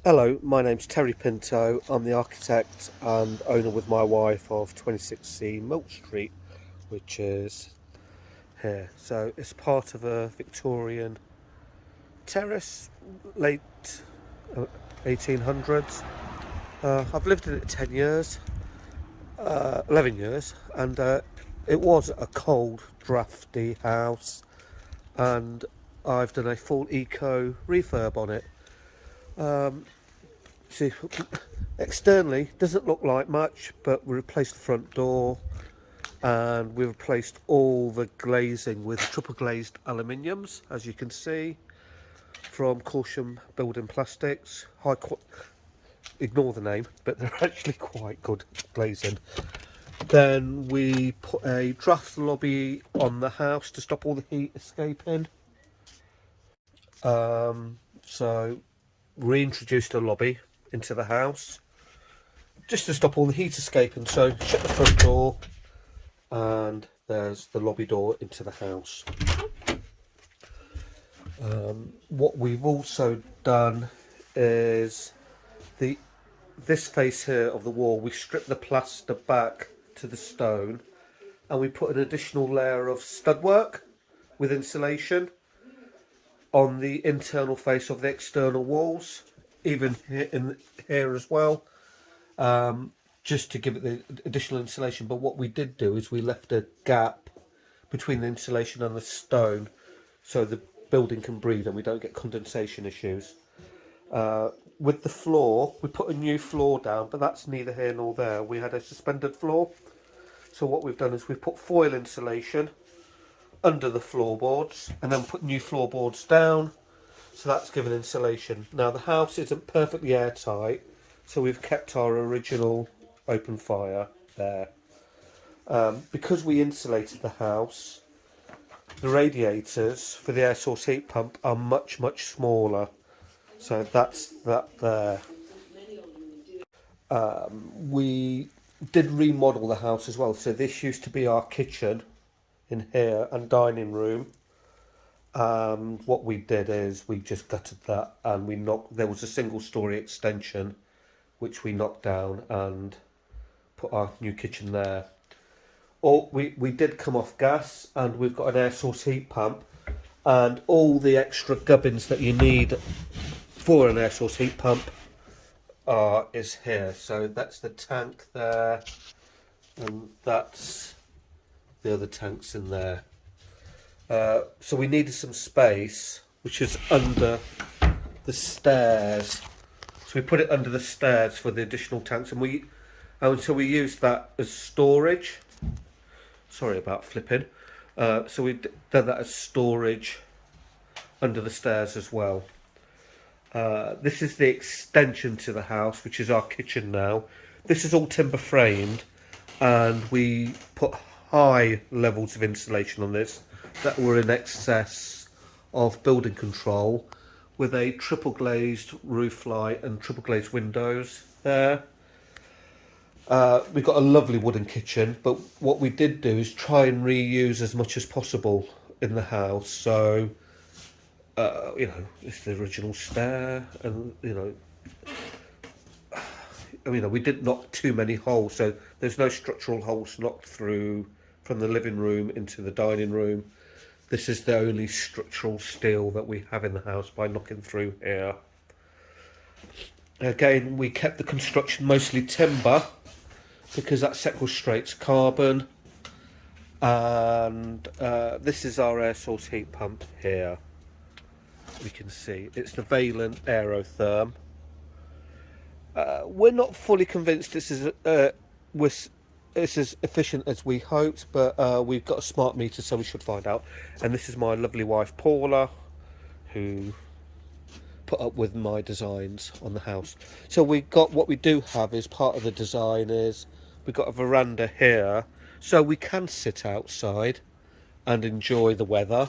Hello, my name's Terry Pinto. I'm the architect and owner with my wife of 26C Milk Street, which is here. So it's part of a Victorian terrace, late 1800s. I've lived in it 10 years, 11 years, and it was a cold, drafty house, and I've done a full eco refurb on it. See, externally doesn't look like much, but we replaced the front door and we replaced all the glazing with triple glazed aluminiums, as you can see, from Caution Building Plastics. Ignore the name, but they're actually quite good glazing. Then we put a draft lobby on the house to stop all the heat escaping. So reintroduced a lobby into the house just to stop all the heat escaping. So shut the front door, and there's the lobby door into the house. What we've also done is this face here of the wall, we stripped the plaster back to the stone and we put an additional layer of stud work with insulation on the internal face of the external walls, even here as well, just to give it the additional insulation. But what we did do is we left a gap between the insulation and the stone so the building can breathe and we don't get condensation issues. With the floor, we put a new floor down, but that's neither here nor there. We had a suspended floor, so what we've done is we've put foil insulation under the floorboards and then put new floorboards down, so that's given insulation. Now the house isn't perfectly airtight, so we've kept our original open fire there. Because we insulated the house, the radiators for the air source heat pump are much smaller, so that's that there. We did remodel the house as well, so this used to be our kitchen in here and dining room. What we did is we just gutted that and there was a single story extension which we knocked down and put our new kitchen there. We did come off gas, and we've got an air source heat pump, and all the extra gubbins that you need for an air source heat pump is here. So that's the tank there, and that's the other tanks in there. So we needed some space, which is under the stairs. So we put it under the stairs for the additional tanks, and so we used that as storage. Sorry about flipping. So we done that as storage under the stairs as well. This is the extension to the house, which is our kitchen now. This is all timber framed, and we put high levels of insulation on this that were in excess of building control, with a triple glazed roof light and triple glazed windows there. We've got a lovely wooden kitchen, but what we did do is try and reuse as much as possible in the house. So, it's the original stair, and we didn't knock too many holes, so there's no structural holes knocked through from the living room into the dining room. This is the only structural steel that we have in the house by knocking through here. Again, we kept the construction mostly timber because that sequestrates carbon. And this is our air source heat pump here. We can see it's the Valent Aerotherm. We're not fully convinced this is it's as efficient as we hoped, but we've got a smart meter, so we should find out. And this is my lovely wife Paula, who put up with my designs on the house. So what we do have is part of the design is we've got a veranda here, so we can sit outside and enjoy the weather.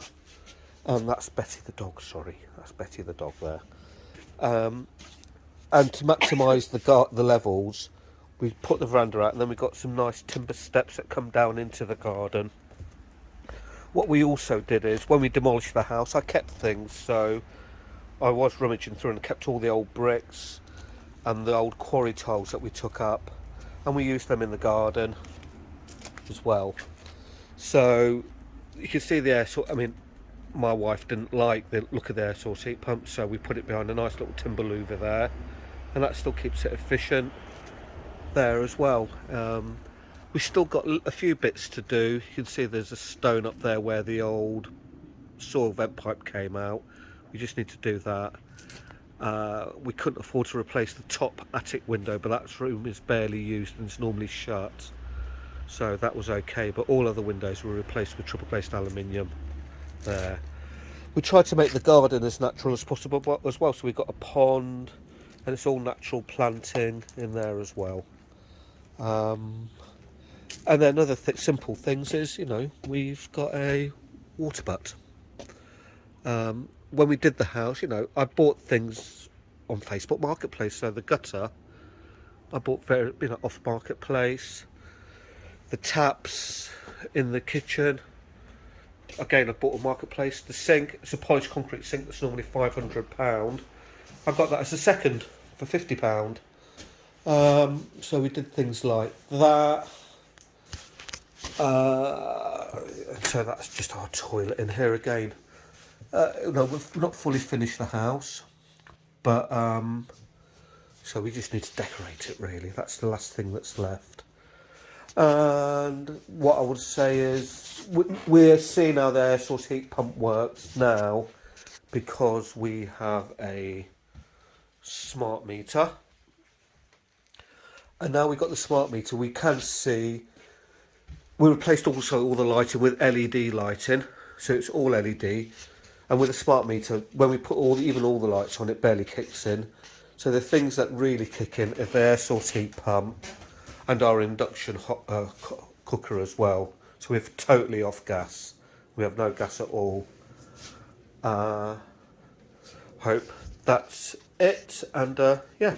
And that's Betty the dog, sorry, that's Betty the dog there. And to maximise the levels, we put the veranda out, and then we've got some nice timber steps that come down into the garden. What we also did is, when we demolished the house, I kept things, so I was rummaging through and kept all the old bricks and the old quarry tiles that we took up, and we used them in the garden as well. So you can see the air source. I mean, my wife didn't like the look of the air source heat pump, so we put it behind a nice little timber louver there, and that still keeps it efficient there as well. We've still got a few bits to do. You can see there's a stone up there where the old soil vent pipe came out. We just need to do that. We couldn't afford to replace the top attic window, but that room is barely used and it's normally shut, so that was okay. But all other windows were replaced with triple glazed aluminium there. We tried to make the garden as natural as possible as well, so we've got a pond and it's all natural planting in there as well. And then other simple things is, you know, we've got a water butt. When we did the house, you know, I bought things on Facebook Marketplace. So the gutter, I bought off Marketplace. The taps in the kitchen, again, I bought a Marketplace. The sink, it's a polished concrete sink that's normally £500. I got that as a second for £50. So we did things like that. So that's just our toilet in here again. No, we've not fully finished the house, but so we just need to decorate it really. That's the last thing that's left. And what I would say is we're seeing how the air source heat pump works now because we have a smart meter. And now we've got the smart meter, we can see. We replaced also all the lighting with LED lighting, so it's all LED. And with a smart meter, when we put even all the lights on, it barely kicks in. So the things that really kick in are the air source heat pump and our induction cooker as well. So we're totally off gas. We have no gas at all. Hope that's it. And yeah.